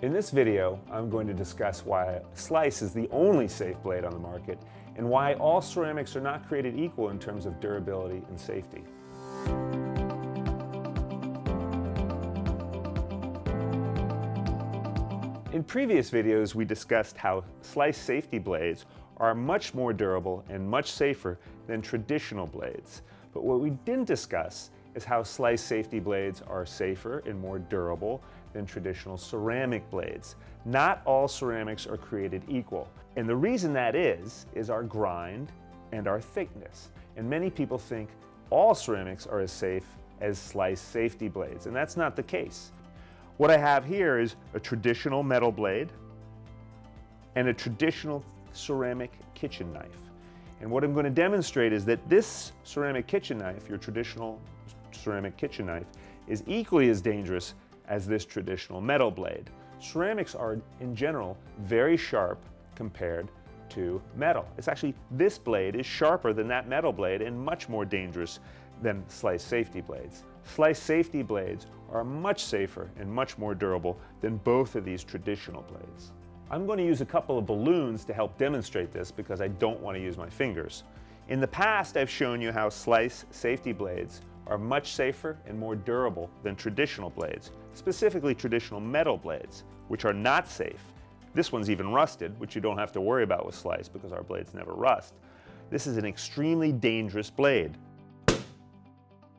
In this video, I'm going to discuss why Slice is the only safe blade on the market and why all ceramics are not created equal in terms of durability and safety. In previous videos, we discussed how Slice safety blades are much more durable and much safer than traditional blades. But what we didn't discuss is how Slice safety blades are safer and more durable than traditional ceramic blades. Not all ceramics are created equal. And the reason that is our grind and our thickness. And many people think all ceramics are as safe as Slice safety blades, and that's not the case. What I have here is a traditional metal blade and a traditional ceramic kitchen knife. And what I'm going to demonstrate is that this ceramic kitchen knife, your traditional ceramic kitchen knife, is equally as dangerous as this traditional metal blade. Ceramics are, in general, very sharp compared to metal. It's actually, this blade is sharper than that metal blade and much more dangerous than Slice safety blades. Slice safety blades are much safer and much more durable than both of these traditional blades. I'm going to use a couple of balloons to help demonstrate this because I don't want to use my fingers. In the past, I've shown you how Slice safety blades are much safer and more durable than traditional blades, specifically traditional metal blades, which are not safe. This one's even rusted, which you don't have to worry about with Slice because our blades never rust. This is an extremely dangerous blade.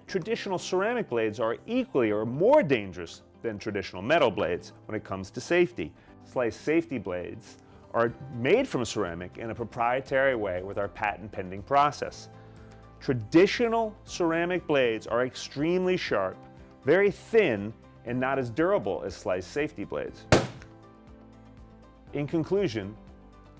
Traditional ceramic blades are equally or more dangerous than traditional metal blades when it comes to safety. Slice safety blades are made from ceramic in a proprietary way with our patent-pending process. Traditional ceramic blades are extremely sharp, very thin, and not as durable as Slice safety blades. In conclusion,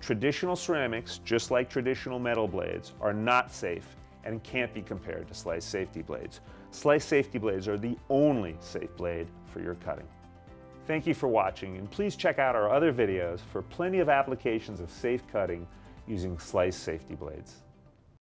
traditional ceramics, just like traditional metal blades, are not safe and can't be compared to Slice safety blades. Slice safety blades are the only safe blade for your cutting. Thank you for watching, and please check out our other videos for plenty of applications of safe cutting using Slice safety blades.